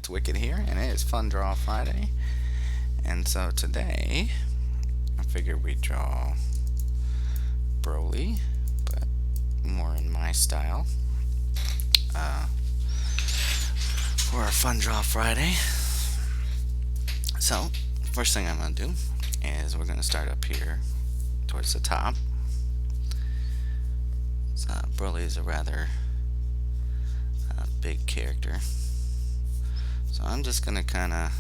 it's Wicked here, and it is Fun Draw Friday. And so today, I figured we'd draw Broly, but more in my style, for our Fun Draw Friday. So, first thing I'm going to do is we're going to start up here towards the top. So, Broly is a rather big character. So I'm just going to kind of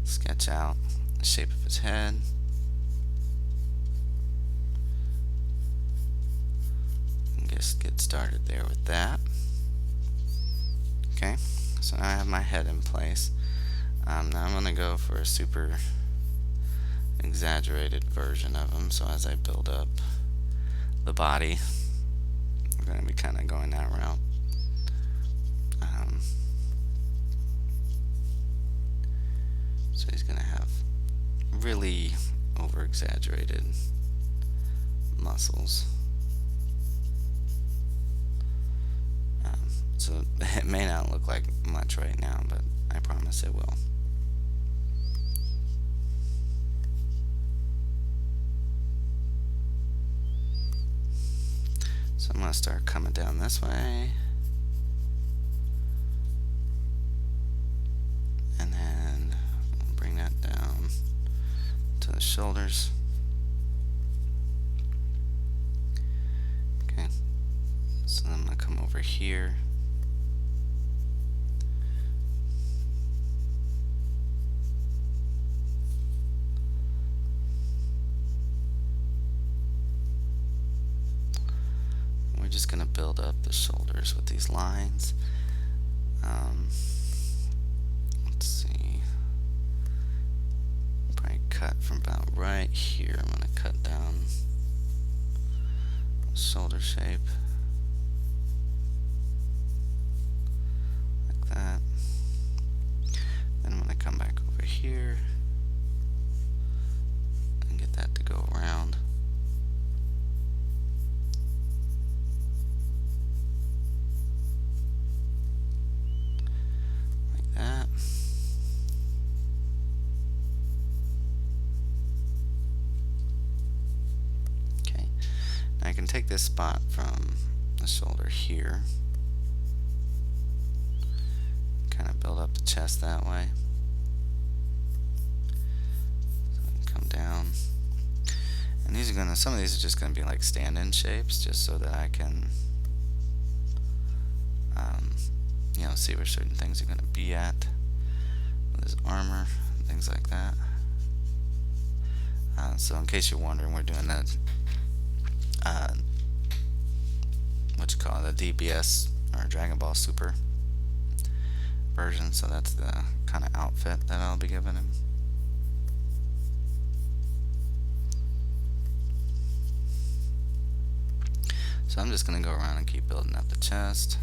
sketch out the shape of his head. And just get started there with that. Okay, so now I have my head in place. Now I'm going to go for a super exaggerated version of him. So as I build up the body, we're going to be kind of going that route. So he's going to have really over-exaggerated muscles. So it may not look like much right now, but I promise it will. So I'm going to start coming down this way. And then bring that down to the shoulders. Okay. So then I'm going to come over here. We're just going to build up the shoulders with these lines. Let's see. Probably cut from about right here. I'm going to cut down the shoulder shape. Like that. Then I'm going to come back over here and get that to go around. I can take this spot from the shoulder here, kind of build up the chest that way. So I can come down, and these are some of these are just gonna be like stand-in shapes, just so that I can, see where certain things are gonna be at with his armor, things like that. So in case you're wondering, we're doing that. What you call it, the DBS or Dragon Ball Super version, so that's the kind of outfit that I'll be giving him. So I'm just going to go around and keep building up the chest,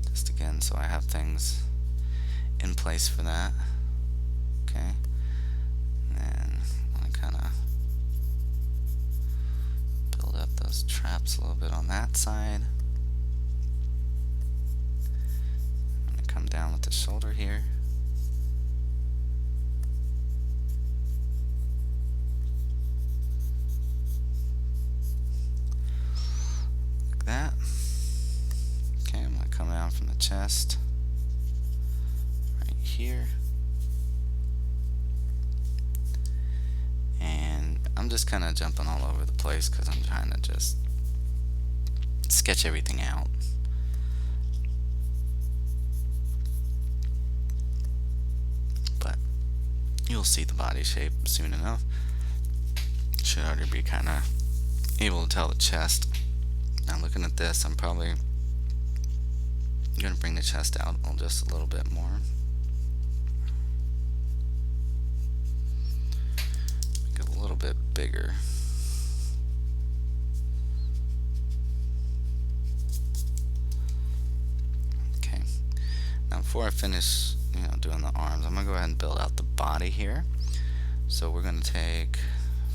just again so I have things in place for that. Okay, and then I kind of those traps a little bit on that side. I'm going to come down with the shoulder here. Like that. Okay, I'm going to come down from the chest right here. I'm just kind of jumping all over the place because I'm trying to just sketch everything out. But you'll see the body shape soon enough. Should already be kind of able to tell the chest. Now looking at this, I'm probably going to bring the chest out just a little bit more. A little bit bigger. Okay. Now before I finish, doing the arms, I'm gonna go ahead and build out the body here. So we're gonna take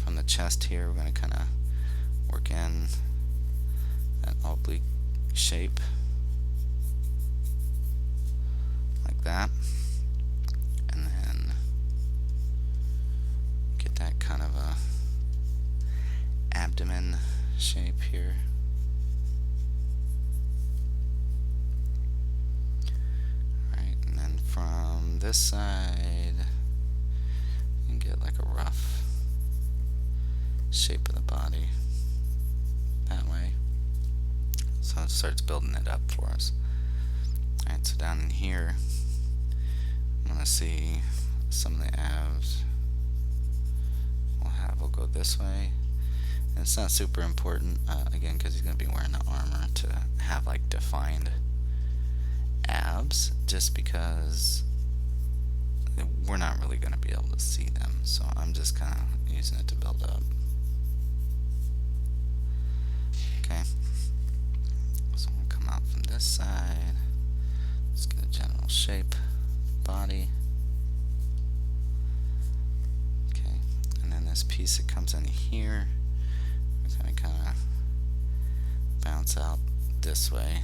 from the chest here, we're gonna kind of work in that oblique shape. that, and then get that kind of a abdomen shape here. Alright, and then from this side you can get like a rough shape of the body that way. So it starts building it up for us. Alright, so down in here I'm gonna see some of the abs we'll go this way. And it's not super important, again, because he's going to be wearing the armor, to have like defined abs, just because we're not really going to be able to see them. So I'm just kind of using it to build up. Okay. So I'm going to come out from this side. Let's get a general shape, body. Okay. And then this piece that comes in here, kind of bounce out this way,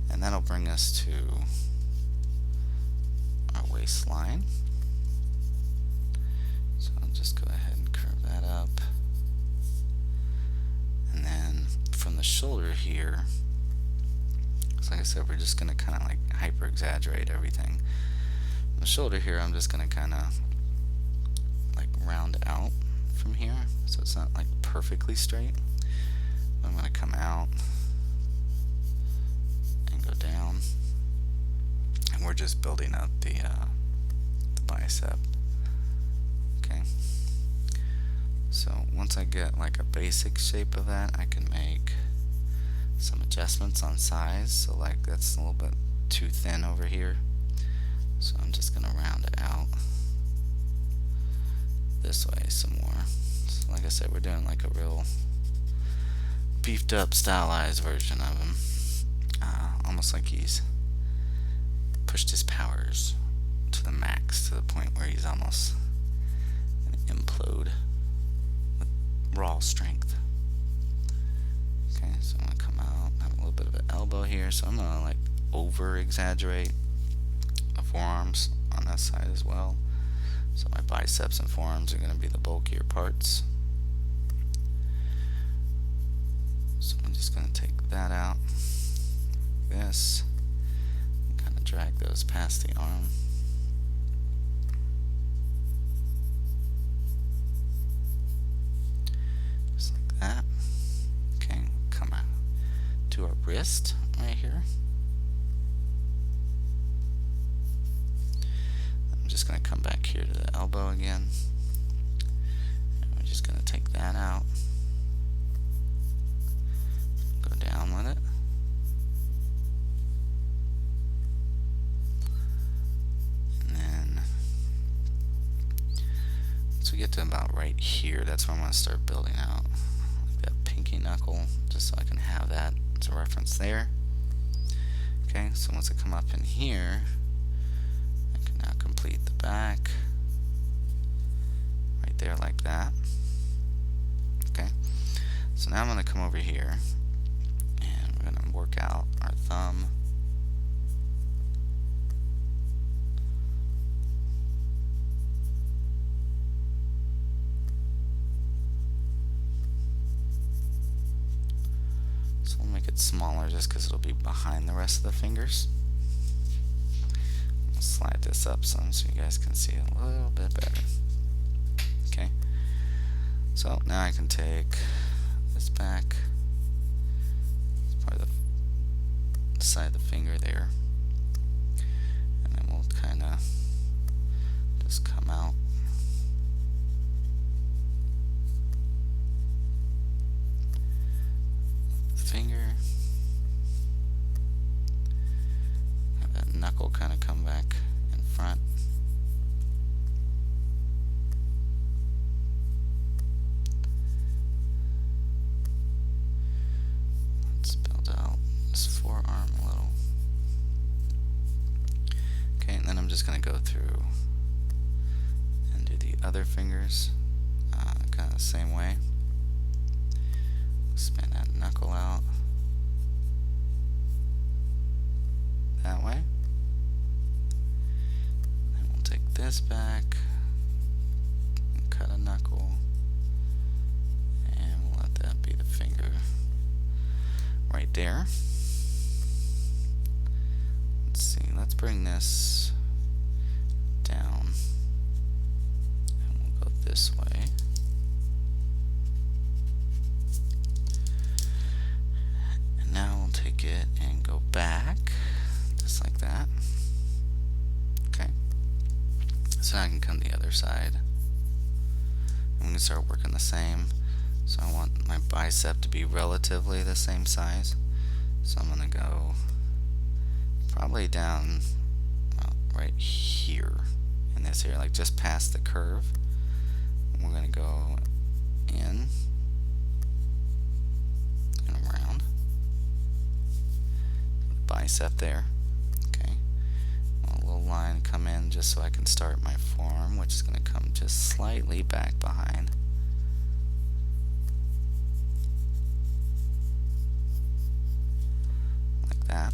and that'll bring us to our waistline. So I'll just go ahead and curve that up, and then from the shoulder here, so like I said, we're just going to kind of like hyper exaggerate everything. From the shoulder here, I'm just going to kind of like round out from here, so it's not like perfectly straight. I'm going to come out and go down, and we're just building up the bicep. Okay, so once I get like a basic shape of that, I can make some adjustments on size. So like that's a little bit too thin over here, so I'm just going to round it out this way some more. So like I said, we're doing like a real beefed up, stylized version of him, almost like he's pushed his powers to the max, to the point where he's almost gonna implode with raw strength. Okay, so I'm gonna come out, have a little bit of an elbow here, so I'm gonna like over exaggerate the forearms on that side as well. So my biceps and forearms are going to be the bulkier parts. So I'm just going to take that out, this, and kind of drag those past the arm. Just like that. Okay, come out to our wrist right here. I'm just going to come back here to the elbow again, and we're just going to take that out, go down with it, and then once we get to about right here, that's where I'm going to start building out like that pinky knuckle, just so I can have that as a reference there. Okay, so once I come up in here, now complete the back right there like that. Okay, so now I'm going to come over here and we're going to work out our thumb. So we'll make it smaller just because it'll be behind the rest of the fingers. Slide this up some so you guys can see it a little bit better. Okay, so now I can take this back, it's part of the side of the finger there, and then we'll kind of just come out. The finger, have that knuckle kind of come back in front. Let's build out this forearm a little. Okay, and then I'm just going to go through and do the other fingers kind of the same way. Spin that knuckle out that way. this back, cut a knuckle, and we'll let that be the finger right there. Let's see, let's bring this down, and we'll go this way. And now we'll take it and go back, just like that. Okay. So now I can come the other side. I'm going to start working the same. So I want my bicep to be relatively the same size. So I'm going to go probably down right here in this area, like just past the curve. And we're going to go in and around. Bicep there. Okay. A little line come in just so I can start my forearm, which is going to come just slightly back behind. Like that.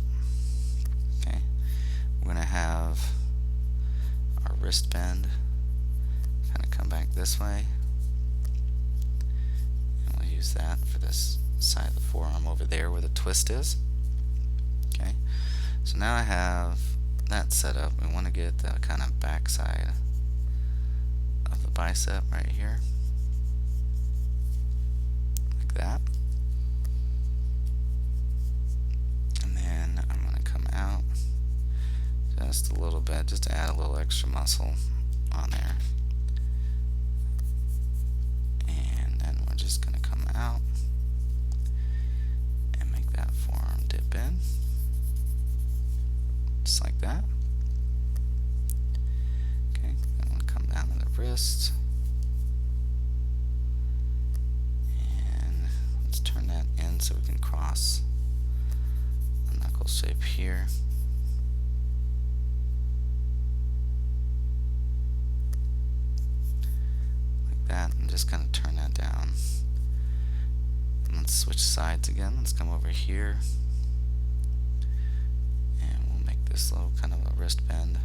Okay. We're going to have our wrist bend kind of come back this way. And we'll use that for this side of the forearm over there where the twist is. Okay. So now I have that set up. We want to get the kind of back side of the bicep right here, like that. And then I'm going to come out just a little bit, just to add a little extra muscle on there. And then we're just going to come out and make that forearm dip in. Just like that. Okay, then we'll come down to the wrist. And let's turn that in so we can cross a knuckle shape here. Like that, and just kind of turn that down. And let's switch sides again. Let's come over here. This little kind of a wrist bend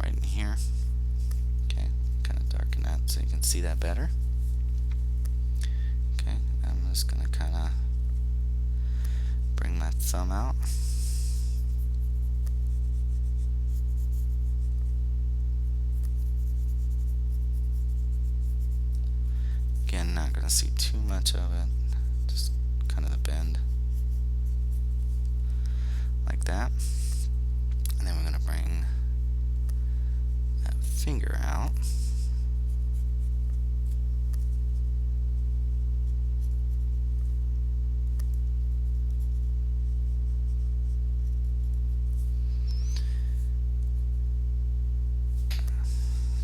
right in here. Okay, kind of darken that so you can see that better. Okay, I'm just going to kind of bring my thumb out. Again, not going to see too much of it, just kind of the bend. Like that. And then we're going to bring that finger out.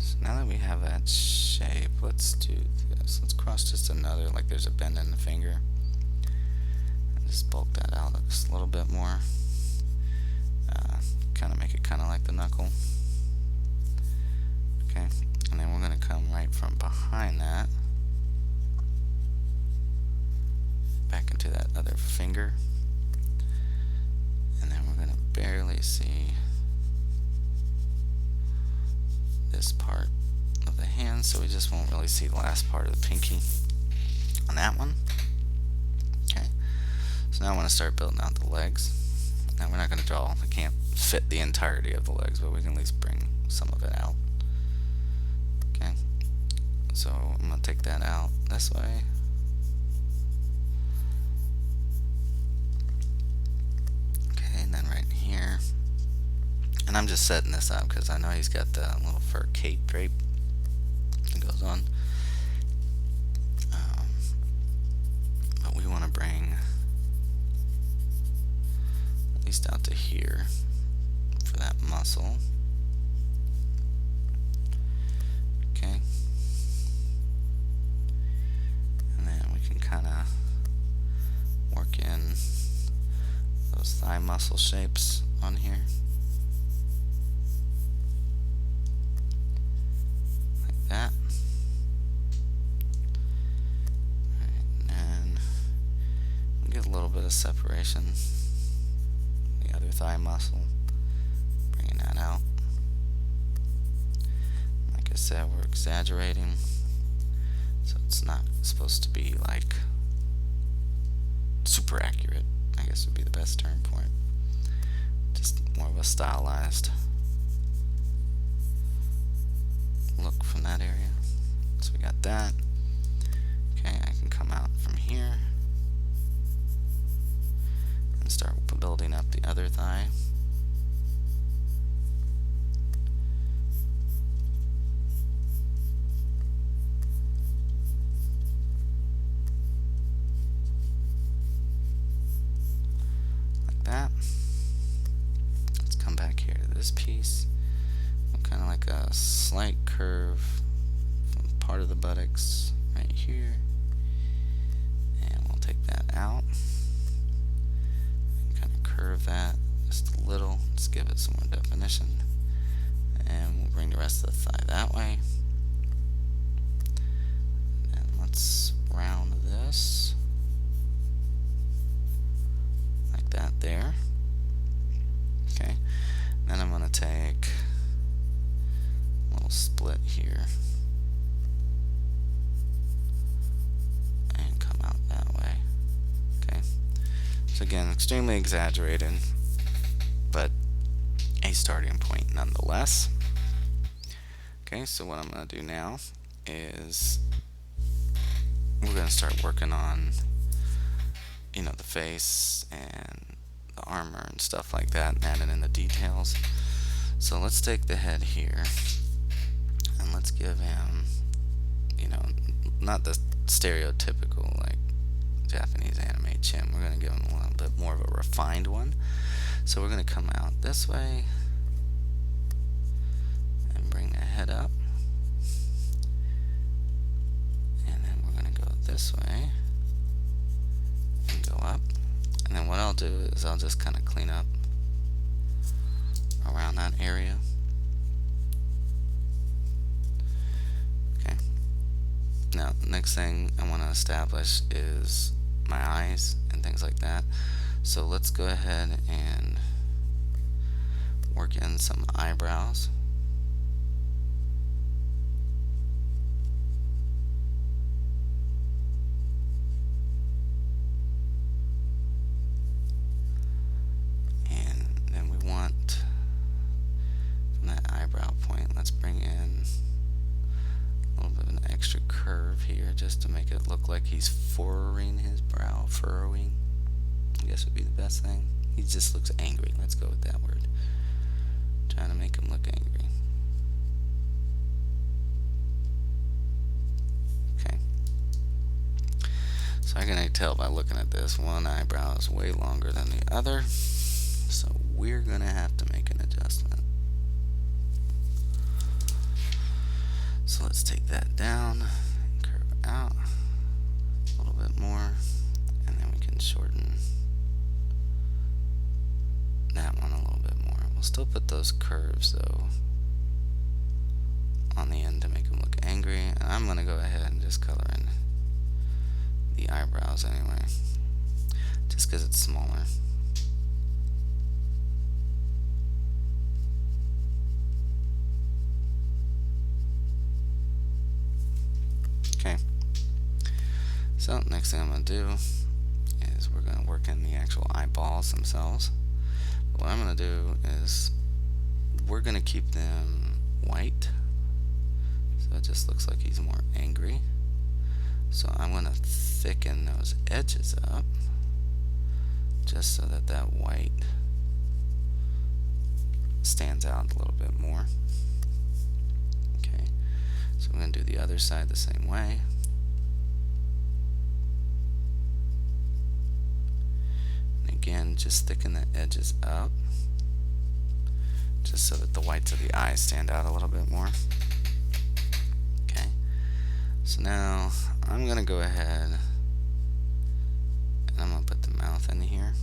So now that we have that shape, let's do this. Let's cross just another, like there's a bend in the finger. And just bulk that out just a little bit more. Kind of make it kind of like the knuckle. Okay, and then we're going to come right from behind that back into that other finger, and then we're going to barely see this part of the hand, so we just won't really see the last part of the pinky on that one. Okay, so now I want to start building out the legs. Now we're not going to draw, we can't fit the entirety of the legs, but we can at least bring some of it out. Okay, so I'm going to take that out this way. Okay, and then right here. And I'm just setting this up because I know he's got the little fur cape drape that goes on. But we want to bring at least out to here for that muscle. Okay. And then we can kind of work in those thigh muscle shapes on here. Like that. Alright, and then we'll get a little bit of separation. The other thigh muscle. Bringing that out. I said, we're exaggerating, so it's not supposed to be like super accurate, I guess would be the best term for it. Just more of a stylized look from that area. So we got that. Okay, I can come out from here and start building up the other thigh. Like that. Let's come back here to this piece. Kind of like a slight curve from part of the buttocks right here. And we'll take that out. And kind of curve that just a little, just give it some more definition. And we'll bring the rest of the thigh that way. And let's round this. Like that there. Okay. Then I'm going to take a little split here. And come out that way. Okay. So again, extremely exaggerated, but a starting point nonetheless. Okay, so what I'm going to do now is we're going to start working on, you know, the face and the armor and stuff like that, and adding in the details. So let's take the head here and let's give him, you know, not the stereotypical like Japanese anime chin. We're going to give him a little bit more of a refined one. So we're going to come out this way and bring the head up, and then we're going to go this way and go up. And then what I'll do is I'll just kind of clean up around that area. Okay. Now, next thing I want to establish is my eyes and things like that. So let's go ahead and work in some eyebrows. Here just to make it look like he's furrowing his brow. Furrowing, I guess would be the best thing. He just looks angry. Let's go with that word. Trying to make him look angry. Okay. So I can tell by looking at this, one eyebrow is way longer than the other. So we're gonna have to make an adjustment. So let's take that down. Out a little bit more, and then we can shorten that one a little bit more. We'll still put those curves though on the end to make them look angry, and I'm going to go ahead and just color in the eyebrows anyway, just because it's smaller. Okay. So next thing I'm going to do is we're going to work in the actual eyeballs themselves. But what I'm going to do is we're going to keep them white, so it just looks like he's more angry. So I'm going to thicken those edges up just so that that white stands out a little bit more. Okay, so I'm going to do the other side the same way. Again, just thicken the edges up just so that the whites of the eyes stand out a little bit more. Okay, so now I'm going to go ahead and I'm going to put the mouth in here.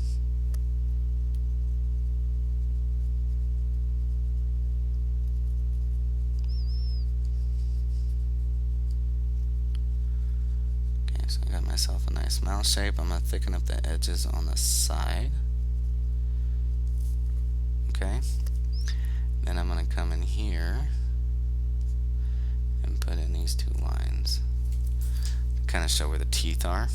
So I got myself a nice mouth shape. I'm going to thicken up the edges on the side. Okay. Then I'm going to come in here put in these two lines to kind of show where the teeth are.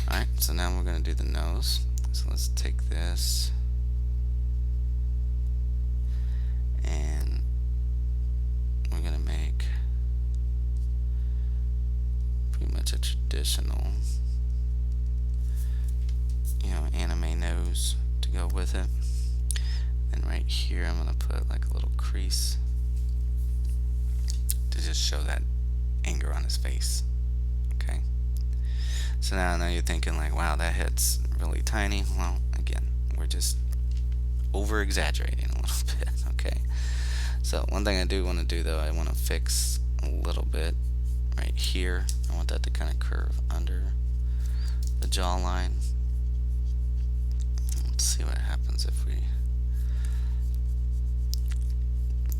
Alright, so now we're going to do the nose. So let's take this and we're going to make pretty much a traditional, anime nose to go with it. And right here I'm going to put like a little crease to just show that anger on his face. Okay. So now I know you're thinking like, wow, that head's really tiny. Well, again, we're just over exaggerating a little bit. Okay. So one thing I do want to do though, I want to fix a little bit right here. I want that to kind of curve under the jawline. Let's see what happens if we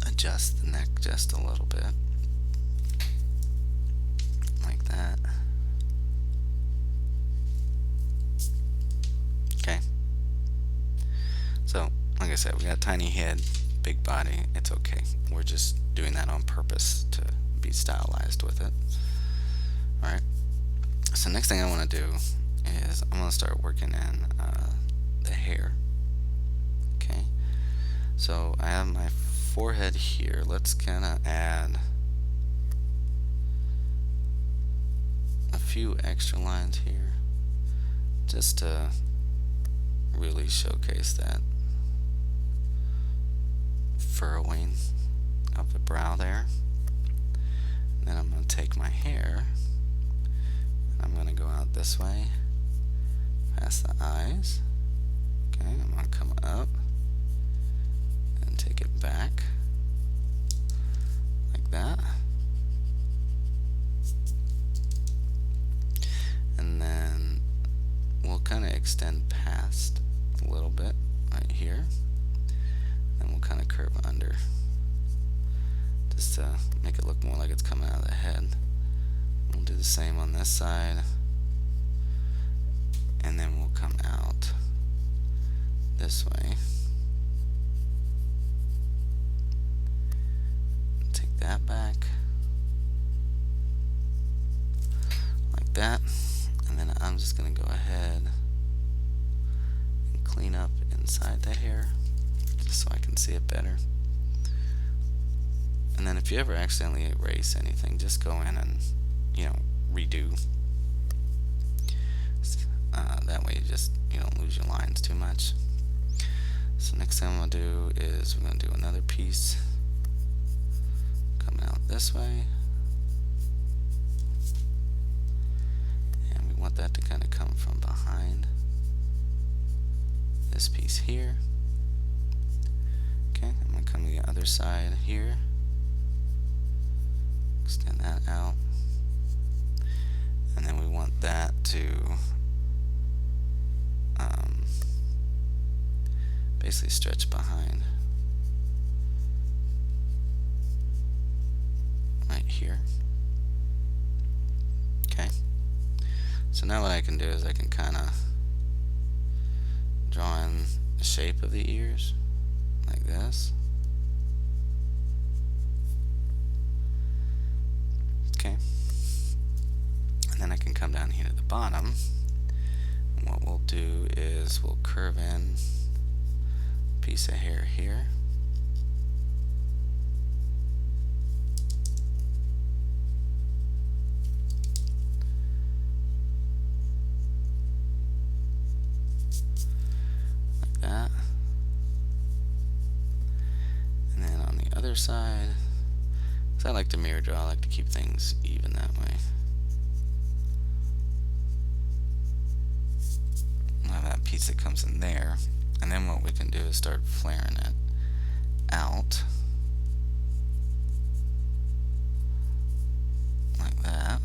adjust the neck just a little bit, like that. Okay. So, like I said, we got a tiny head, big body. It's okay. We're just doing that on purpose to be stylized with it. Alright. So next thing I want to do is I'm going to start working in the hair. Okay. So I have my forehead here. Let's kind of add a few extra lines here just to really showcase that furrowing of the brow there. And then I'm going to take my hair and I'm going to go out this way past the eyes. Okay, I'm going to come up and take it back like that. And then we'll kind of extend past a little bit right here. And we'll kind of curve under just to make it look more like it's coming out of the head. We'll do the same on this side. And then we'll come out this way. Take that back like that. And then I'm just going to go ahead and clean up inside the hair just so I can see it better. And then if you ever accidentally erase anything, just go in and, redo. That way you don't lose your lines too much. So next thing I'm going to do is we're going to do another piece coming out this way. And we want that to kind of come from behind this piece here. Okay, I'm going to come to the other side here. Extend that out. And then we want that to basically stretch behind right here. Okay. So now what I can do is I can kind of draw in the shape of the ears like this. Okay. And then I can come down here to the bottom. And what we'll do is we'll curve in a piece of hair here. Like that. And then on the other side, because I like to mirror draw, I like to keep things even that way. We'll have that piece that comes in there, and then what we can do is start flaring it out like that.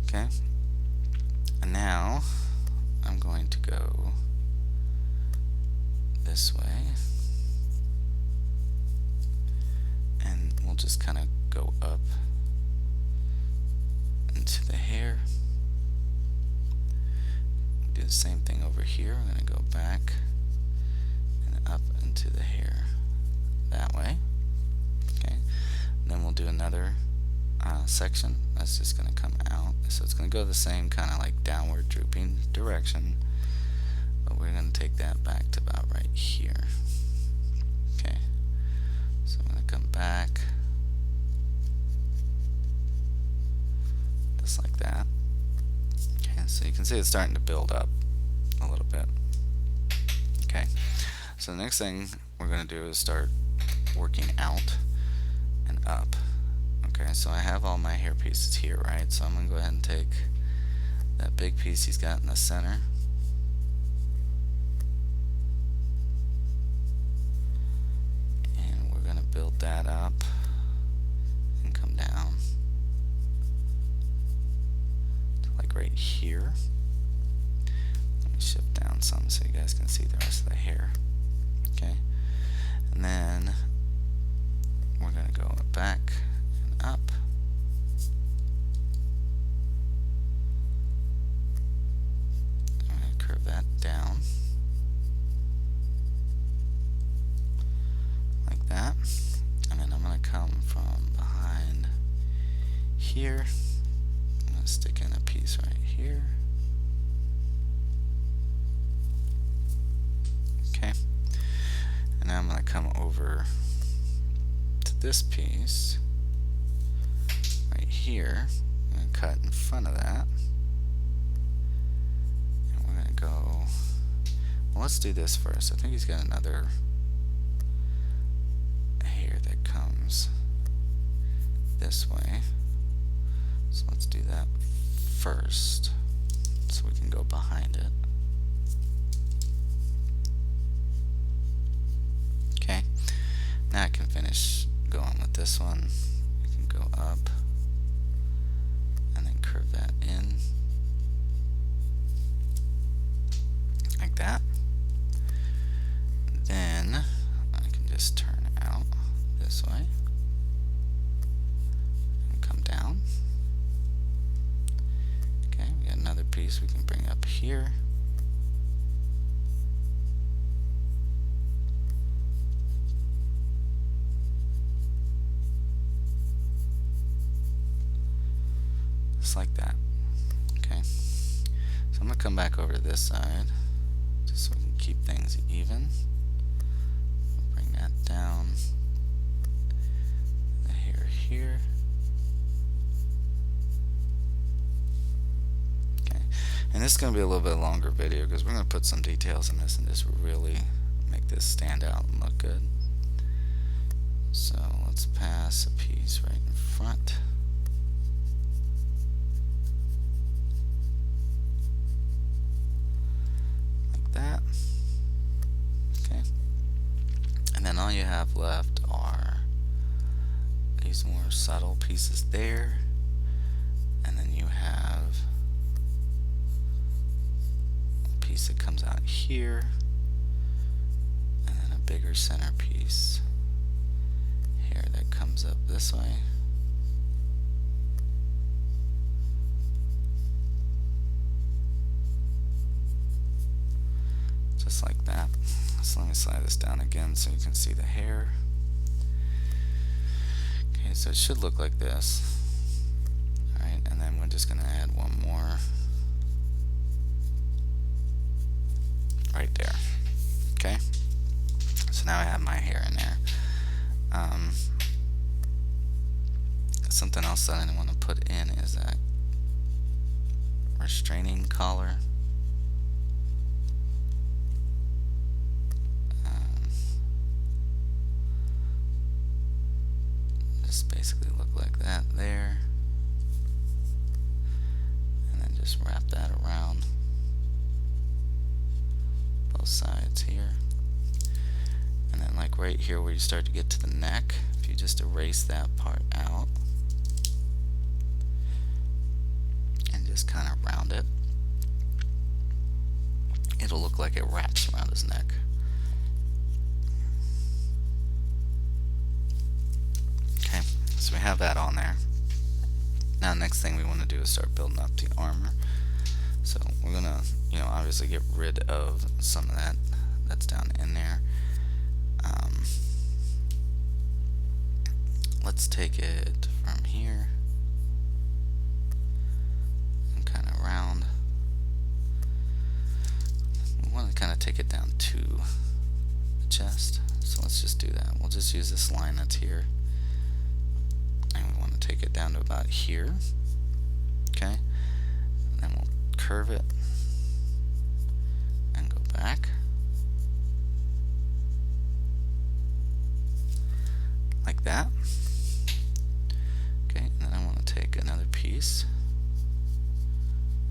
Okay, and now I'm going to go this way, and we'll just kind of go up into the hair. Do the same thing over here. I'm going to go back and up into the hair that way. Okay. And then we'll do another section that's just going to come out. So it's going to go the same kind of like downward drooping direction, but we're going to take that back to about right here. Okay. So I'm going to come back just like that. Okay, so you can see it's starting to build up a little bit. Okay, so the next thing we're going to do is start working out and up. Okay, so I have all my hair pieces here, right? So I'm going to go ahead and take that big piece he's got in the center. And we're going to build that up and come down to like right here. Let me shift down some so you guys can see the rest of the hair. Okay, and then we're going to go back and up. I'm going to curve that down like that, and then I'm going to come from behind here. I'm going to stick in a piece right here. Okay, and now I'm going to come over to this piece right here. I'm going to cut in front of that, and we're going to go, well, let's do this first. I think he's got another hair that comes this way, so let's do that first so we can go behind it. Okay, now I can finish going with this one. We can go up and then curve that in like that. Then I can just turn out this way and come down. Okay, we got another piece we can bring up here. Just like that. Okay, so I'm going to come back over to this side just so we can keep things even. Bring that down. The hair here. Okay, and this is going to be a little bit longer video because we're going to put some details in this and just really make this stand out and look good. So let's pass a piece right in front. That. Okay, and then all you have left are these more subtle pieces there, and then you have a piece that comes out here, and then a bigger centerpiece here that comes up this way. Just like that. So let me slide this down again so you can see the hair. Okay, so it should look like this. Alright, and then we're just going to add one more right there. Okay, so now I have my hair in there. Something else that I want to put in is that restraining collar. Basically look like that there, and then just wrap that around both sides here, and then like right here where you start to get to the neck, if you just erase that part out and just kind of round it, it'll look like it wraps around his neck. So we have that on there. Now next thing we want to do is start building up the armor. So we're gonna, obviously get rid of some of that that's down in there. Let's take it from here and kind of round. We want to kind of take it down to the chest. So let's just do that. We'll just use this line that's here. And we want to take it down to about here. Okay. And then we'll curve it and go back. Like that. Okay, and then I want to take another piece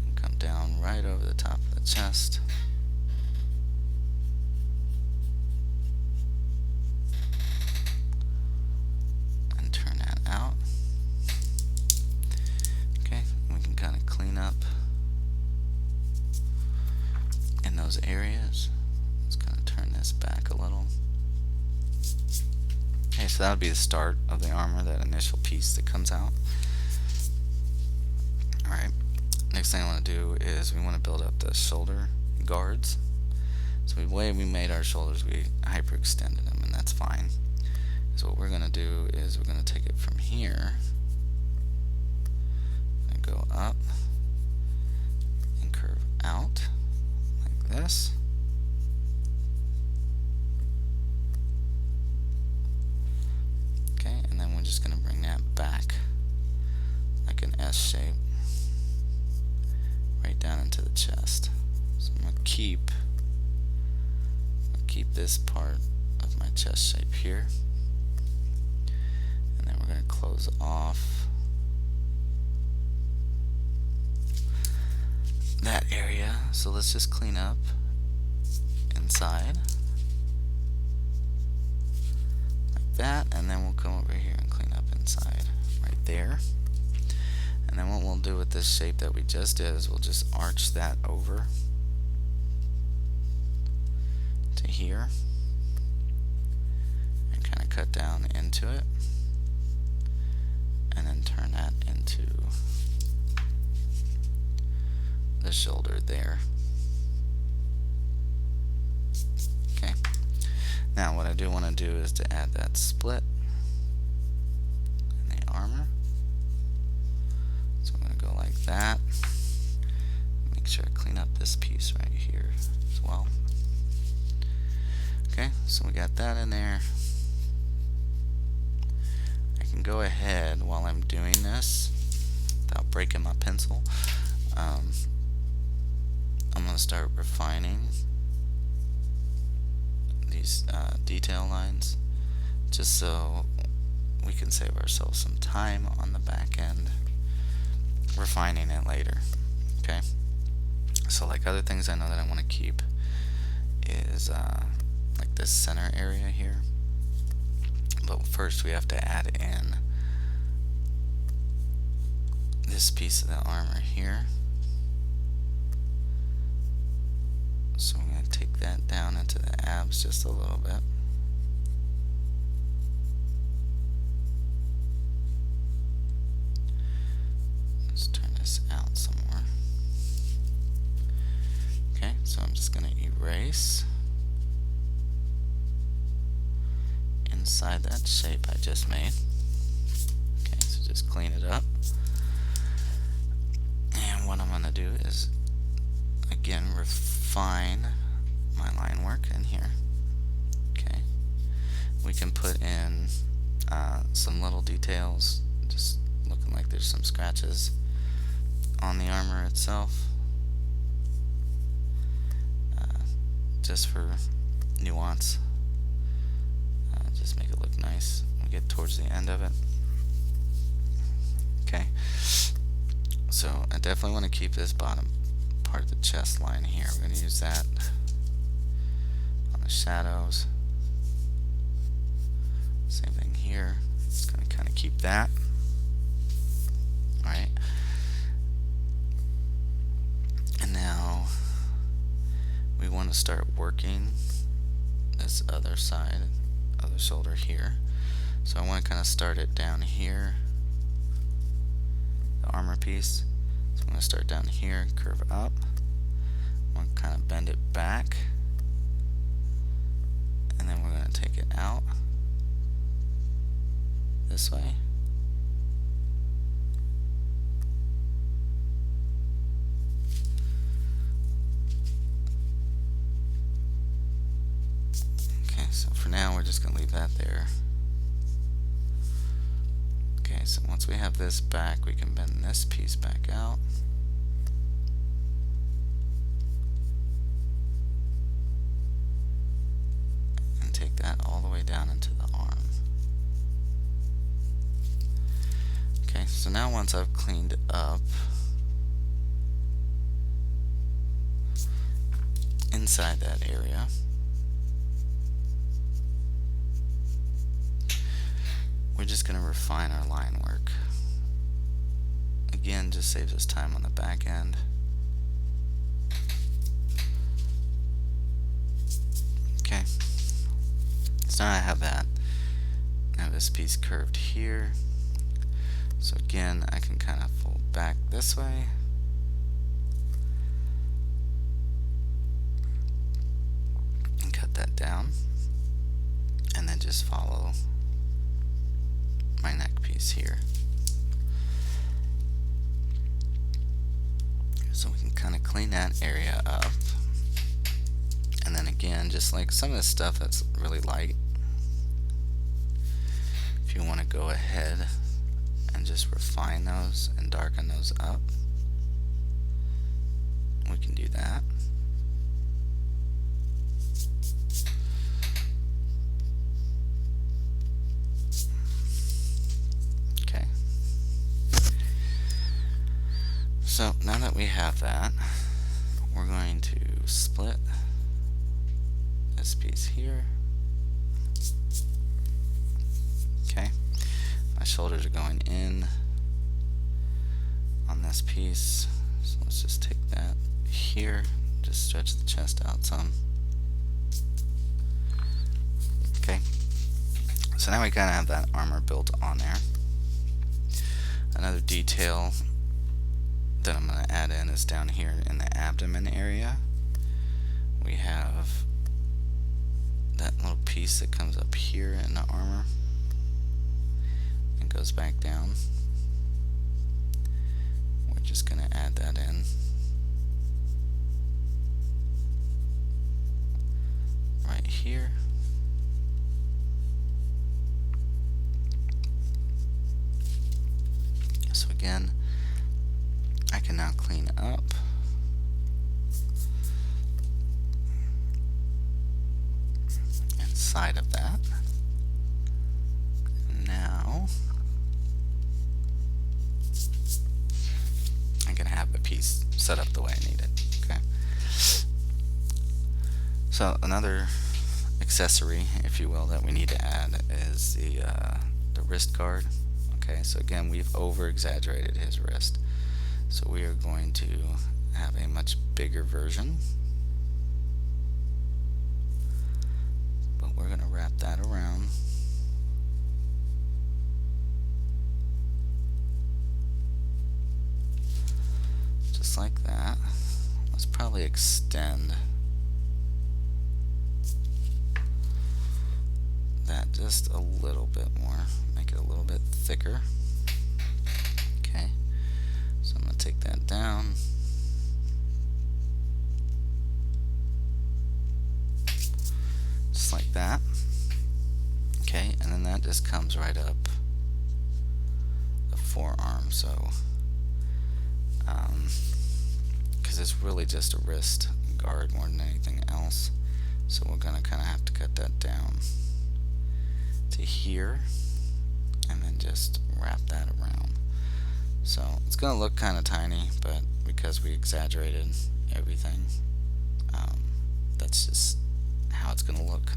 and come down right over the top of the chest. And turn that out. Okay, we can kind of clean up in those areas. Let's kind of turn this back a little. Okay, so that would be the start of the armor, that initial piece that comes out. Alright, next thing I want to do is we want to build up the shoulder guards. So the way we made our shoulders, we hyperextended them, and that's fine. So what we're going to do is we're going to take it from here and go up and curve out like this. Okay, and then we're just going to bring that back like an S shape right down into the chest. So I'm going to keep this part of my chest shape here, and then we're going to close off that area. So let's just clean up inside like that, and then we'll come over here and clean up inside right there. And then what we'll do with this shape that we just did is we'll just arch that over to here and kind of cut down into it, and then turn that into the shoulder there. Okay. Now what I do want to do is to add that split in the armor. So I'm going to go like that. Make sure I clean up this piece right here as well. Okay, so we got that in there. I can go ahead while I'm doing this without breaking my pencil. I'm going to start refining these detail lines, just so we can save ourselves some time on the back end refining it later. Okay, so like other things I know that I want to keep is like this center area here, but first we have to add in this piece of the armor here. So I'm going to take that down into the abs just a little bit. Let's turn this out some more. Okay, so I'm just going to erase inside that shape I just made. Okay, so just clean it up. And what I'm going to do is again refine my line work in here. Okay, we can put in some little details, just looking like there's some scratches on the armor itself, just for nuance. Just make it look nice when we get towards the end of it. Okay, so I definitely want to keep this bottom part of the chest line here. We're going to use that on the shadows. Same thing here. Just going to kind of keep that. Alright. And now we want to start working this other side, other shoulder here. So I want to kind of start it down here, armor piece. So I'm going to start down here, curve up. I'm going to kind of bend it back, and then we're going to take it out this way. Okay, so for now we're just going to leave that there. Okay, so once we have this back, we can bend this piece back out. And take that all the way down into the arm. Okay, so now once I've cleaned up inside that area, we're just going to refine our line work. Again, just saves us time on the back end. Okay, so now I have that. I have this piece curved here. So again, I can kind of fold back this way. And cut that down. And then just follow my neck piece here. So we can kind of clean that area up. And then again, just like some of the stuff that's really light, if you want to go ahead and just refine those and darken those up, we can do that. Okay. So now that we have that, we're going to split this piece here. Okay. My shoulders are going in on this piece, so let's just take that here, just stretch the chest out some. Okay, so now we kind of have that armor built on there. Another detail that I'm going to add in is down here in the abdomen area. We have that little piece that comes up here in the armor and goes back down. We're just going to add that in right here. So again, I can now clean up inside of that. Now I can have the piece set up the way I need it. Okay. So another accessory, if you will, that we need to add is the wrist guard. Okay, so again, we've over exaggerated his wrist. So we are going to have a much bigger version. But we're going to wrap that around. Just like that. Let's probably extend that just a little bit more. Make it a little bit thicker. Okay. So I'm going to take that down. Just like that. Okay, and then that just comes right up the forearm. So, because it's really just a wrist guard more than anything else. So we're going to kind of have to cut that down to here and then just wrap that around. So it's going to look kind of tiny, but because we exaggerated everything, that's just how it's going to look.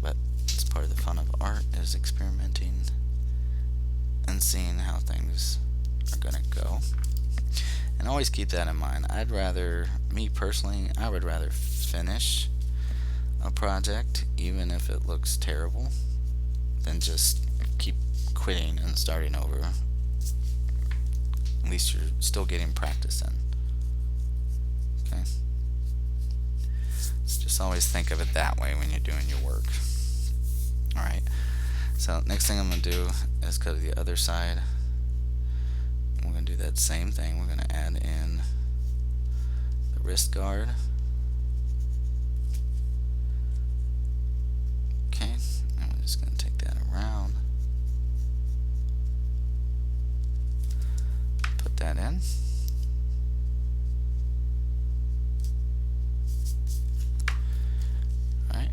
But it's part of the fun of art, is experimenting and seeing how things are going to go. And always keep that in mind. Me personally, I would rather finish a project, even if it looks terrible, than just keep quitting and starting over at least you're still getting practice in. Okay? So just always think of it that way when you're doing your work. Alright, so next thing I'm going to do is go to the other side. We're going to do that same thing. We're going to add in the wrist guard. Okay, and we're just going to take that around. Put that in. Alright.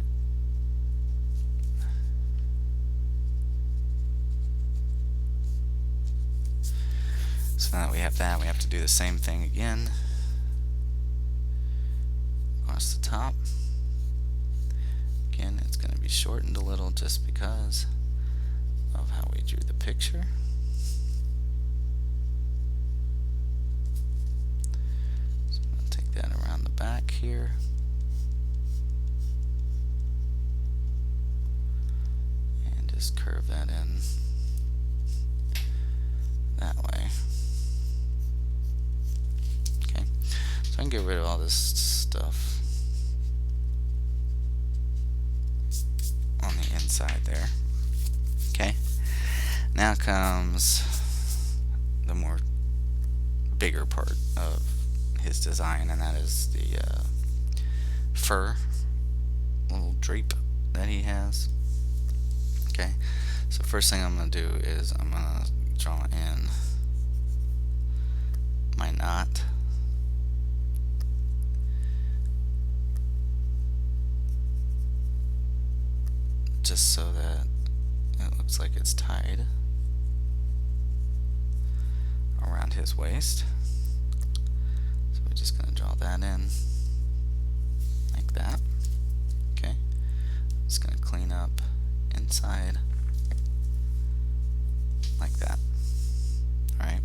So now that we have that, we have to do the same thing again. Across the top. Again, it's going to be shortened a little just because of how we drew the picture. So I'm going to take that around the back here. And just curve that in that way. Okay, so I can get rid of all this stuff on the inside there. Okay, now comes the more bigger part of his design, and that is the fur little drape that he has. Okay, so first thing I'm going to do is I'm going to draw in my knot. Just so that it looks like it's tied around his waist. So we're just going to draw that in like that. Okay, just going to clean up inside like that. Alright,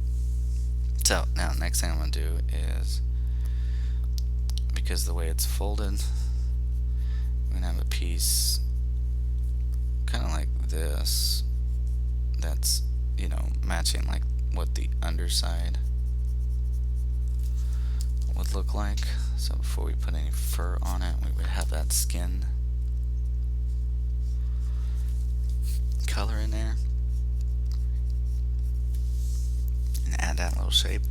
so now next thing I'm going to do is, because the way it's folded, we're going to have a piece kind of like this that's, you know, matching like what the underside would look like. So before we put any fur on it, we would have that skin color in there and add that little shape.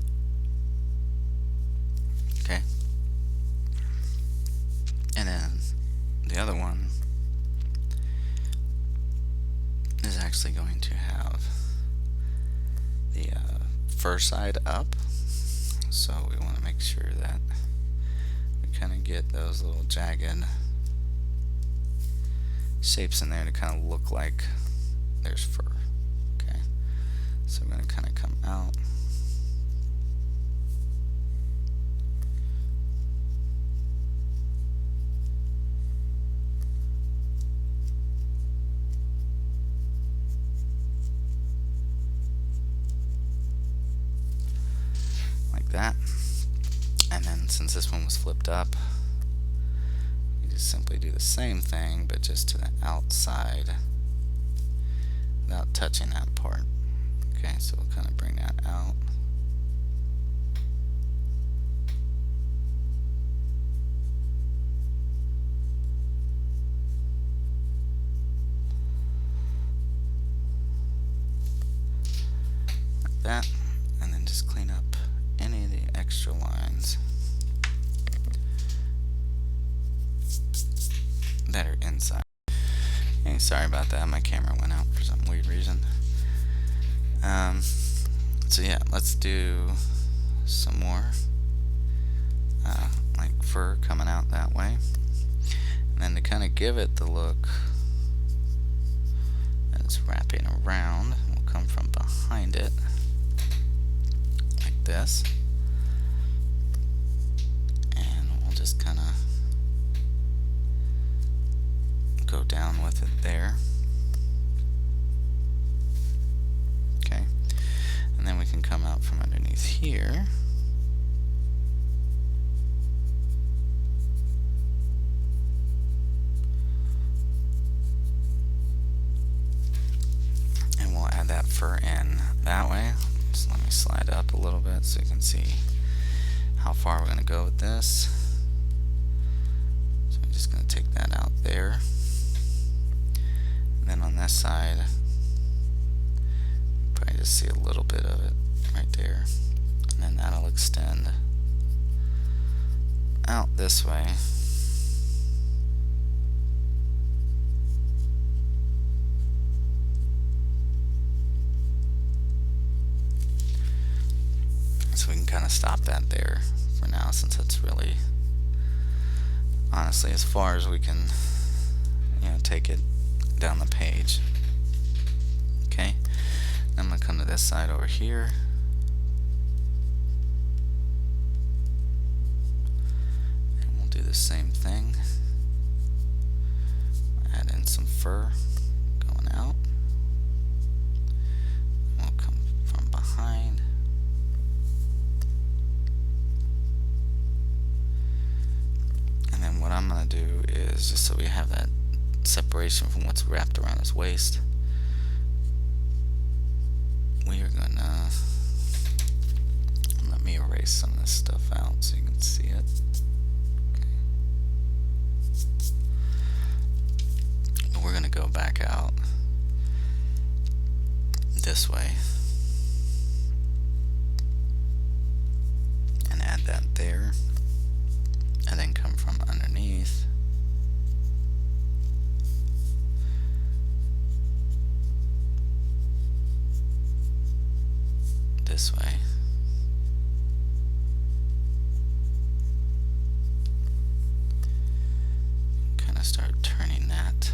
Okay, and then the other one is actually going to have the fur side up, so we want to make sure that we kind of get those little jagged shapes in there to kind of look like there's fur. Okay, so we're going to kind of come out like that, and then since this one was flipped up, we just simply do the same thing but just to the outside without touching that part. Okay, so we'll kind of bring that out. Like that, and then just clean up any of the extra lines that are inside. Hey, sorry about that, my camera went out for some weird reason. So yeah, let's do some more like fur coming out that way, and then to kind of give it the look that it's wrapping around, we'll come from behind it like this, and we'll just kind of go down with it there. Okay, and then we can come out from underneath here and we'll add that fur in that way. Just let me slide up a little bit so you can see how far we're going to go with this. So I'm just going to take that out there. And then on this side, probably just see a little bit of it right there. And then that'll extend out this way. So we can kind of stop that there for now, since it's really, honestly, as far as we can, take it down the page. Okay, I'm going to come to this side over here. And we'll do the same thing. Add in some fur going out. We'll come from behind. And then what I'm going to do is, just so we have that separation from what's wrapped around his waist, we are going to, let me erase some of this stuff out so you can see it. Okay. But we're going to go back out this way and add that there, and then come from underneath this way. Kind of start turning that.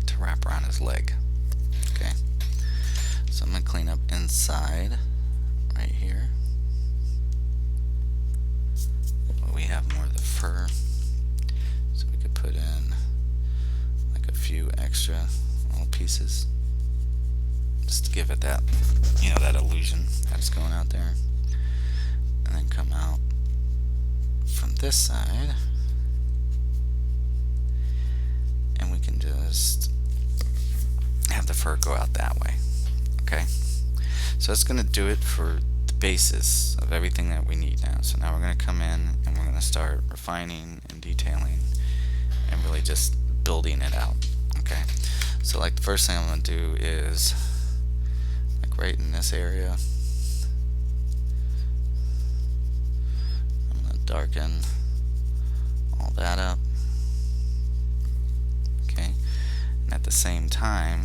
To wrap around his leg. Okay. So I'm going to clean up inside right here. We have more of the fur. So we could put in like a few extra little pieces just to give it that, that illusion that's going out there. And then come out from this side, and we can just have the fur go out that way. Okay, so it's going to do it for the basis of everything that we need now. So now we're going to come in and we're going to start refining and detailing and really just building it out. Okay, so like the first thing I'm going to do is, like right in this area, I'm going to darken all that up. Okay, and at the same time,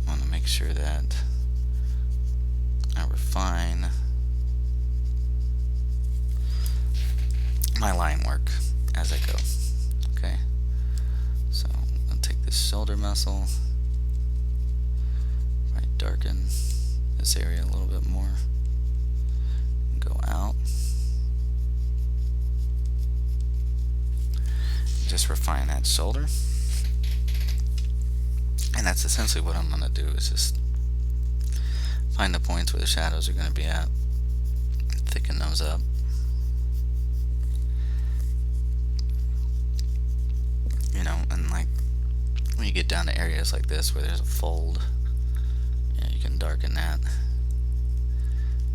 I want to make sure that I refine my line work as I go. Okay, so I'll take this shoulder muscle, right, darken this area a little bit more, and go out. Just refine that shoulder. And that's essentially what I'm going to do, is just find the points where the shadows are going to be at, thicken those up. And like when you get down to areas like this where there's a fold, you can darken that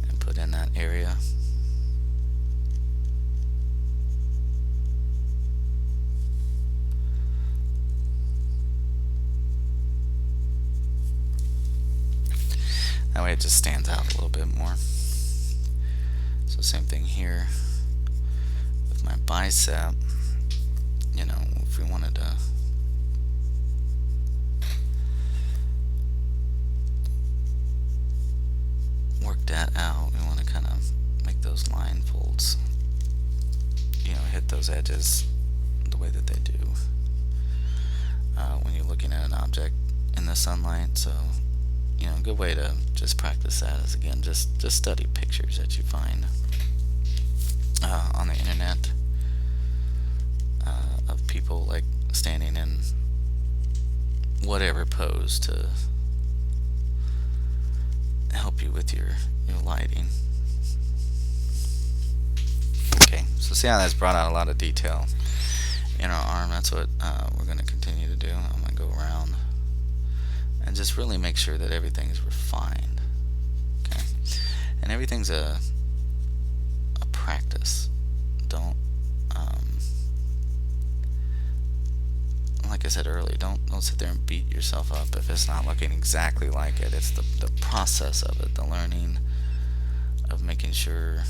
and put in that area. That way it just stands out a little bit more. So same thing here with my bicep. If we wanted to work that out, we want to kind of make those line folds, hit those edges the way that they do when you're looking at an object in the sunlight. So a good way to just practice that is, again, just study pictures that you find on the internet of people like standing in whatever pose to help you with your lighting. Okay, so see how that's brought out a lot of detail in our arm. That's what we're going to continue to do. I'm going to go around and just really make sure that everything is refined. Okay, and everything's a practice. Don't like I said earlier, don't sit there and beat yourself up if it's not looking exactly like it. It's the process of it, the learning of making sure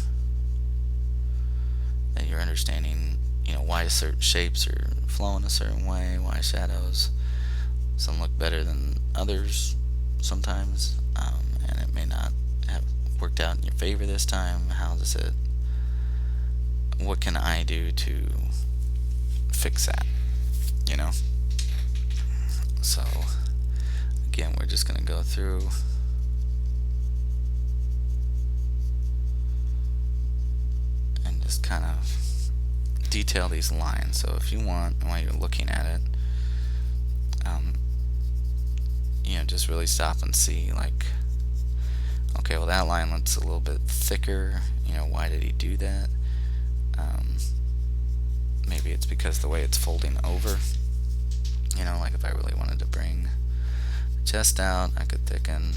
that you're understanding, why certain shapes are flowing a certain way, why shadows some look better than others sometimes, and it may not have worked out in your favor this time. What can I do to fix that? So again, we're just going to go through and just kind of detail these lines. So if you want, while you're looking at it, just really stop and see, like, okay, well, that line looks a little bit thicker. Why did he do that? Maybe it's because the way it's folding over. Like if I really wanted to bring the chest out, I could thicken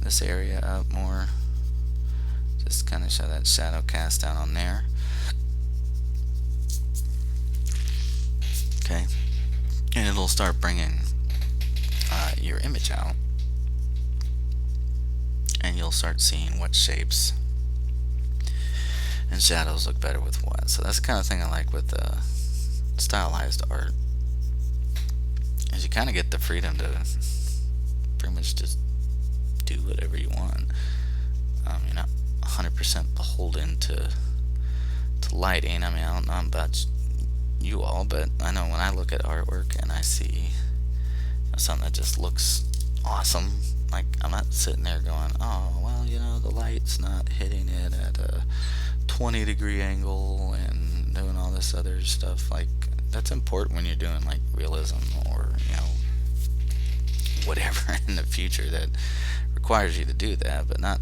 this area up more. Just kind of show that shadow cast down on there. Okay, and it'll start bringing your image out, and you'll start seeing what shapes and shadows look better with what. So that's the kind of thing I like with stylized art, is you kind of get the freedom to pretty much just do whatever you want. You're not 100% beholden to lighting. I don't know about you all, but I know when I look at artwork and I see something that just looks awesome, like I'm not sitting there going, oh well, the light's not hitting it at a 20-degree angle and doing all this other stuff. Like, that's important when you're doing like realism or whatever in the future that requires you to do that, but not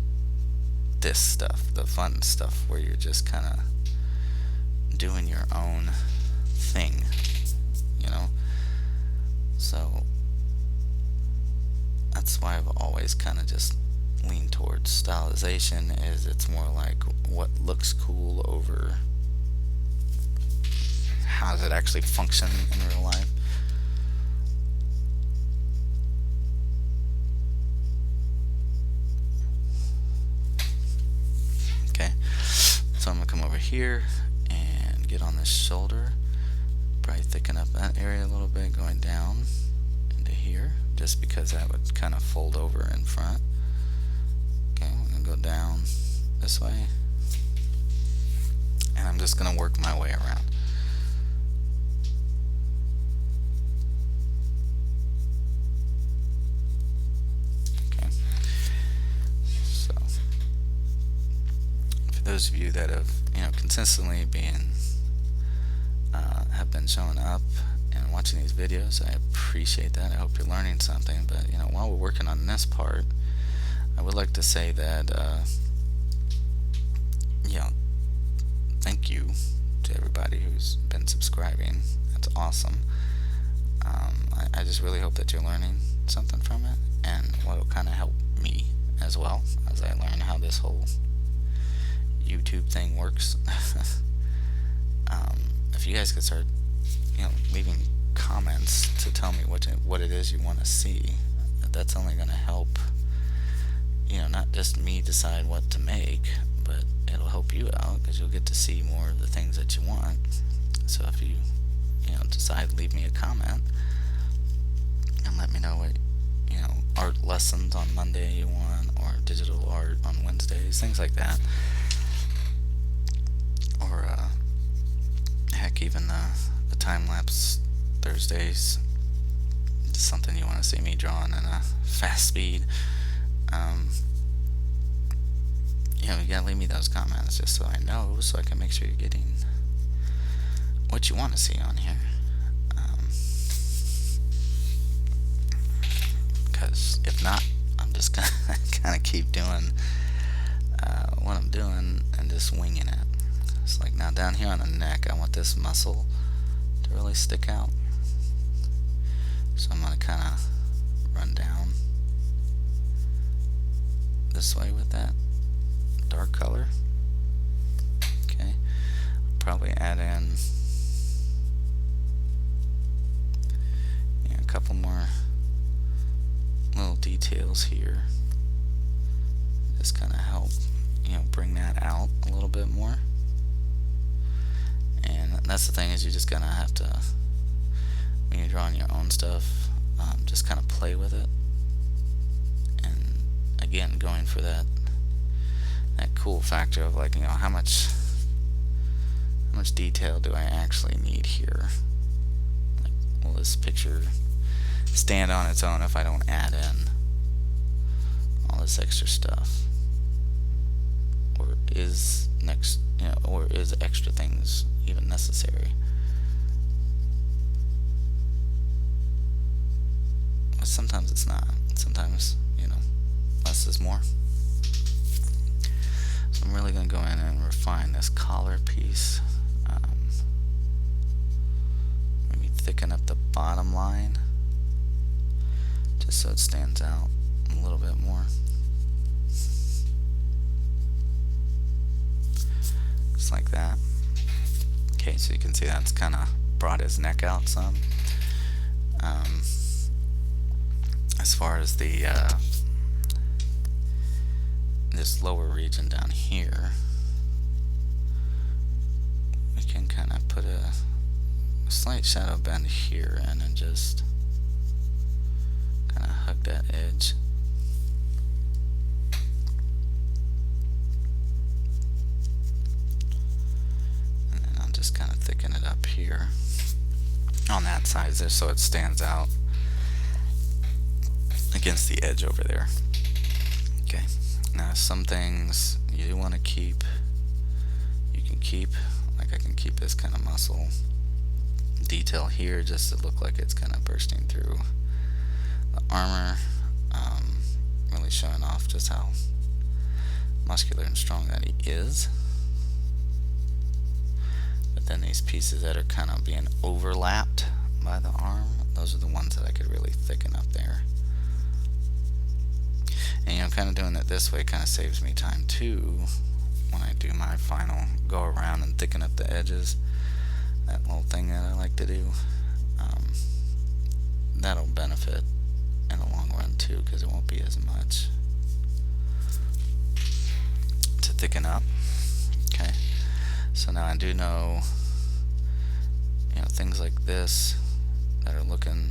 this stuff, the fun stuff where you're just kind of doing your own thing. So that's why I've always kind of just leaned towards stylization, is it's more like what looks cool over how does it actually function in real life. Okay, so I'm going to come over here and get on this shoulder, probably thicken up that area a little bit, going down into here, just because that would kind of fold over in front. Okay, I'm going to go down this way, and I'm just going to work my way around. Okay, so for those of you that have consistently have been showing up and watching these videos, I appreciate that. I hope you're learning something. But while we're working on this part, I would like to say that thank you to everybody who's been subscribing. That's awesome. I just really hope that you're learning something from it, and what will kind of help me as well as I learn how this whole YouTube thing works. If you guys could start leaving comments to tell me what it is you want to see, that's only going to help not just me decide what to make, but it'll help you out, because you'll get to see more of the things that you want. So if you decide to leave me a comment and let me know what art lessons on Monday you want, or digital art on Wednesdays, things like that, or heck, even the time-lapse Thursdays, just something you want to see me drawing in a fast speed. You gotta leave me those comments just so I know, so I can make sure you're getting what you want to see on here. Because if not, I'm just gonna kind of keep doing what I'm doing and just winging it. It's like now down here on the neck, I want this muscle to really stick out. So I'm going to kind of run down this way with that dark color. Okay, probably add in a couple more little details here. Just kind of help, bring that out a little bit more. And that's the thing, is you just gonna have to, when you're drawing your own stuff, just kind of play with it. And again, going for that cool factor of like, how much detail do I actually need here? Like, will this picture stand on its own if I don't add in all this extra stuff? Or is extra things even necessary? But sometimes it's not. Sometimes, less is more. So I'm really going to go in and refine this collar piece. Maybe thicken up the bottom line just so it stands out a little bit more. Just like that. Okay, so you can see that's kind of brought his neck out some. As far as the this lower region down here, we can kind of put a slight shadow bend here and then just kind of hug that edge. And then I'll just kind of thicken it up here on that side there so it stands out against the edge over there. Okay, now some things you do want to keep, you can keep, like I can keep this kind of muscle detail here just to look like it's kind of bursting through the armor, really showing off just how muscular and strong that he is. But then these pieces that are kind of being overlapped by the arm, those are the ones that I could really thicken up there. And kind of doing it this way kind of saves me time too when I do my final go around and thicken up the edges. That little thing that I like to do, that'll benefit in the long run too, because it won't be as much to thicken up. Okay, so now I do know, things like this that are looking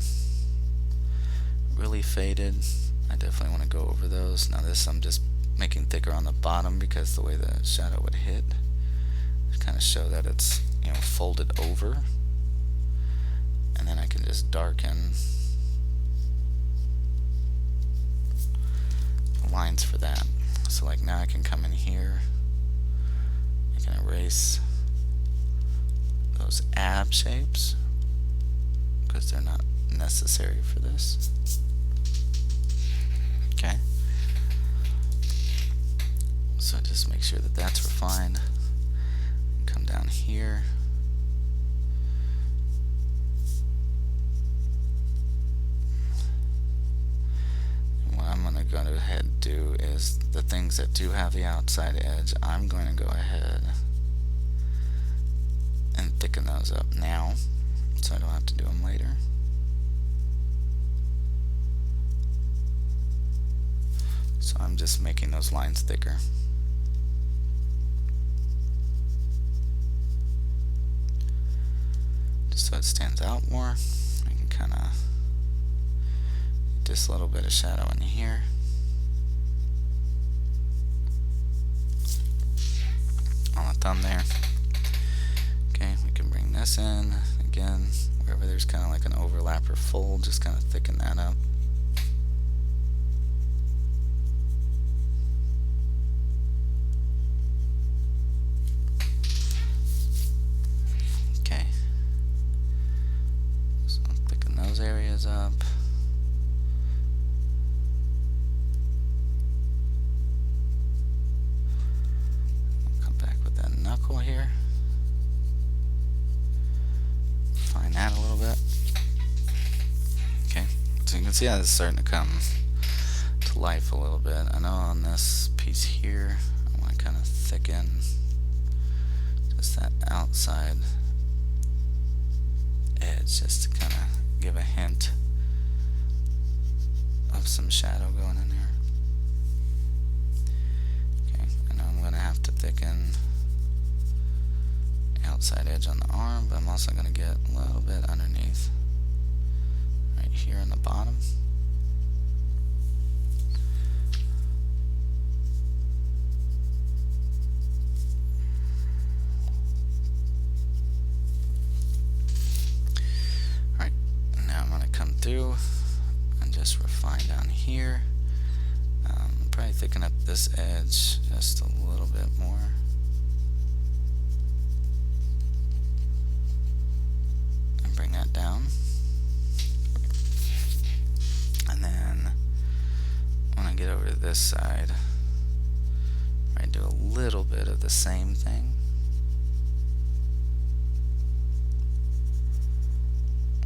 really faded, I definitely want to go over those. Now this I'm just making thicker on the bottom because the way the shadow would hit, kind of show that it's folded over, and then I can just darken the lines for that. So like now I can come in here, I can erase those ab shapes because they're not necessary for this. Okay, so just make sure that that's refined. Come down here, and what I'm going to go ahead and do is the things that do have the outside edge, I'm going to go ahead and thicken those up now so I don't have to do them later. So I'm just making those lines thicker. Just so it stands out more. I can kind of just a little bit of shadow in here. On the thumb there. Okay, we can bring this in again, wherever there's kind of like an overlap or fold, just kind of thicken that up. Areas up. can see how it's starting to come to life a little bit. I know on this piece here, I want to kind of thicken just that outside edge, just to kind of give a hint of some shadow going in there. Okay, I know I'm going to have to thicken the outside edge on the arm, but I'm also going to get a little bit underneath right here in the bottom. Alright, now I'm going to come through and just refine down here. Probably thicken up this edge just a little bit more. And bring that down. And then when I get over to this side, I do a little bit of the same thing.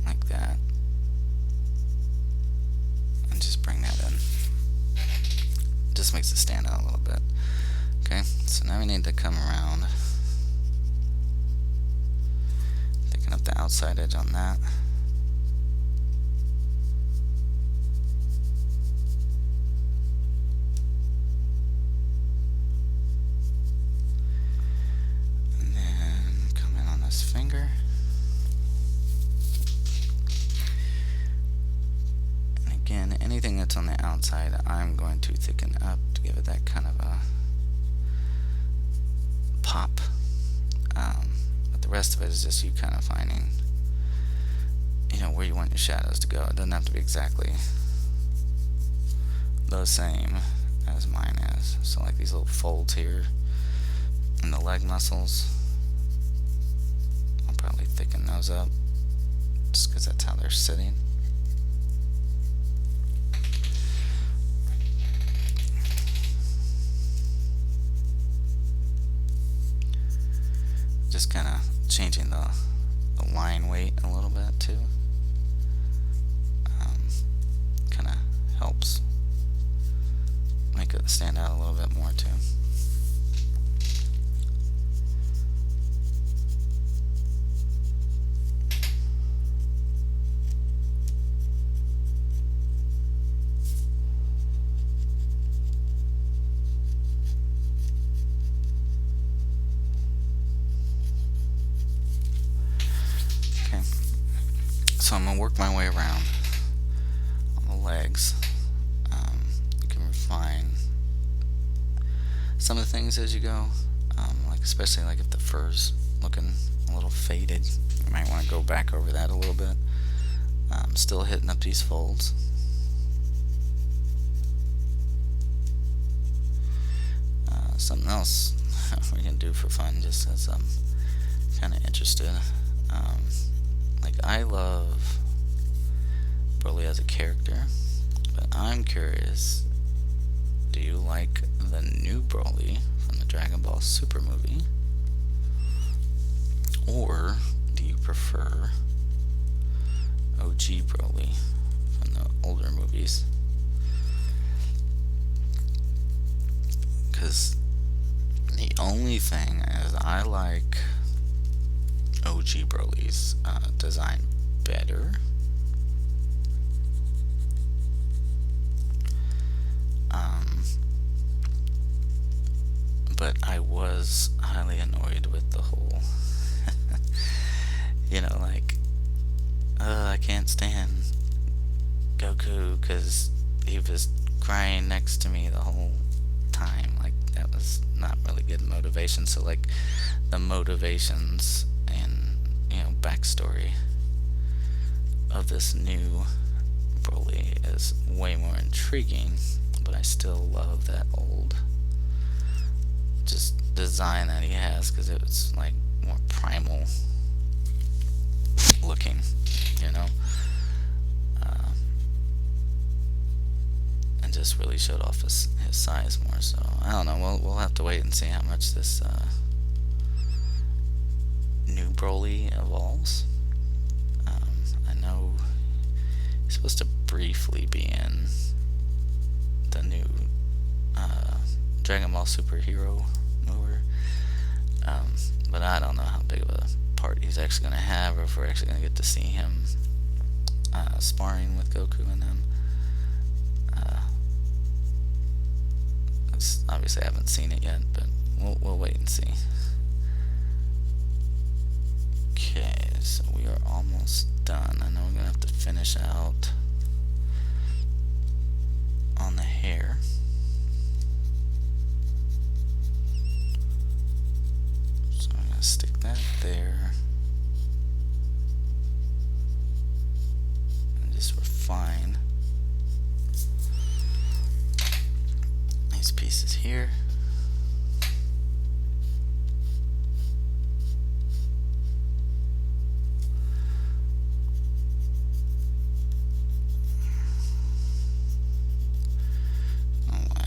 Like that. And just bring that in. Just makes it stand out a little bit. Okay, so now we need to come around, thicken up the outside edge on that. And then come in on this finger. Again, anything that's on the outside, I'm going to thicken up to give it that kind of a pop. But the rest of it is just you kind of finding, where you want your shadows to go. It doesn't have to be exactly the same as mine is. So like these little folds here in the leg muscles, I'll probably thicken those up just because that's how they're sitting. Just kind of changing the line weight a little bit too. Kind of helps make it stand out a little bit more too. So I'm going to work my way around on the legs. You can refine some of the things as you go, like especially like if the fur's looking a little faded, you might want to go back over that a little bit. Still hitting up these folds. Something else we can do for fun, just as I'm kind of interested. Like, I love Broly as a character, but I'm curious, do you like the new Broly from the Dragon Ball Super movie? Or do you prefer OG Broly from the older movies? Because the only thing is I like OG Broly's design better. But I was highly annoyed with the whole I can't stand Goku because he was crying next to me the whole time. Like, that was not really good motivation. So like the motivations and backstory of this new Broly is way more intriguing, but I still love that old just design that he has, because it was like more primal looking, and just really showed off his size more. So I don't know, we'll have to wait and see how much this new Broly evolves. I know he's supposed to briefly be in the new Dragon Ball Superhero movie. But I don't know how big of a part he's actually going to have, or if we're actually going to get to see him sparring with Goku and them. Obviously I haven't seen it yet, but we'll wait and see. Okay, so we are almost done. I know we're going to have to finish out on the hair. So I'm going to stick that there. And just refine these pieces here.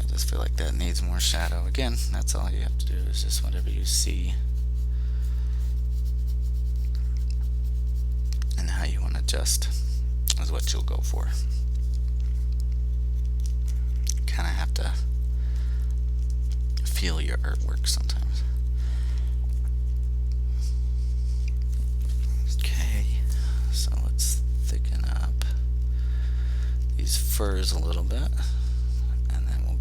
I feel like that needs more shadow. Again, that's all you have to do, is just whatever you see and how you want to adjust is what you'll go for. Kind of have to feel your artwork sometimes. Okay, so let's thicken up these furs a little bit.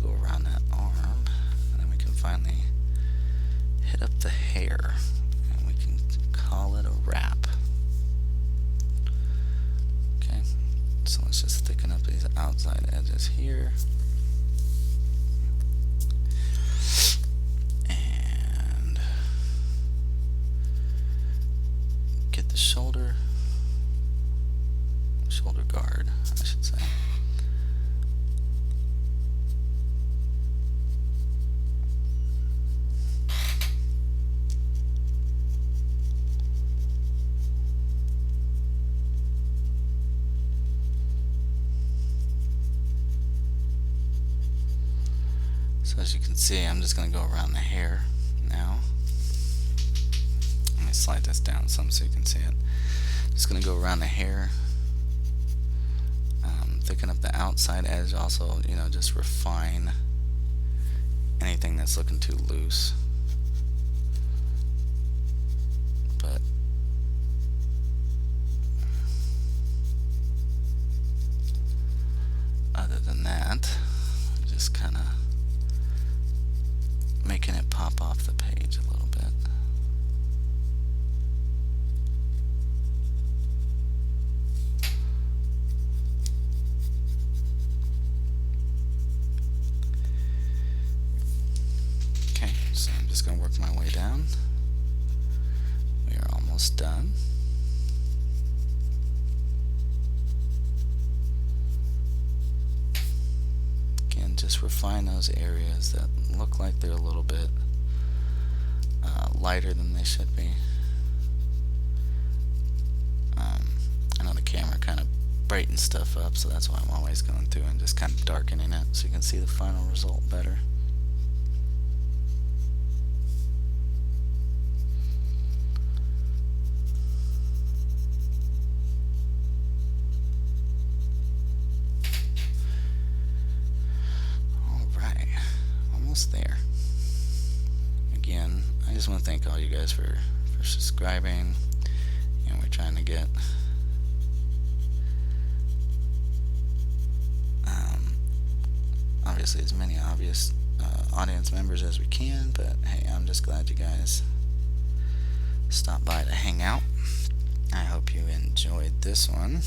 Go around that arm, and then we can finally hit up the hair, and we can call it a wrap. Okay, so let's just thicken up these outside edges here, and get the shoulder guard, I should say. So as you can see, I'm just going to go around the hair now. Let me slide this down some so you can see it. Just going to go around the hair, thicken up the outside edge. Also, just refine anything that's looking too loose. But other than that, just kind of making it pop off the page a little bit. Okay, so I'm just going to work my way down. We are almost done. Just refine those areas that look like they're a little bit lighter than they should be. I know the camera kind of brightens stuff up, so that's why I'm always going through and just kind of darkening it so you can see the final result better. There. Again, I just want to thank all you guys for subscribing. We're trying to get obviously as many audience members as we can, but hey, I'm just glad you guys stopped by to hang out. I hope you enjoyed this one.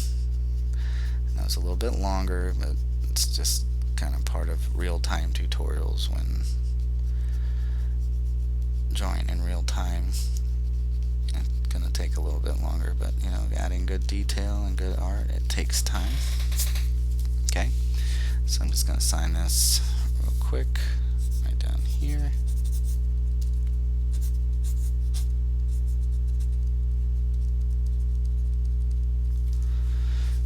I know it's a little bit longer, but it's just kind of part of real-time tutorials when drawing in real time. It's gonna take a little bit longer, but adding good detail and good art, it takes time. Okay, so I'm just gonna sign this real quick right down here.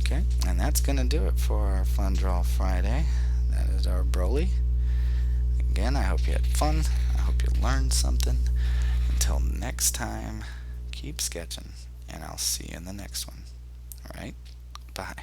Okay, and that's gonna do it for our Fun Draw Friday. That is our Broly. Again, I hope you had fun. I hope you learned something. Until next time, keep sketching, and I'll see you in the next one. Alright? Bye.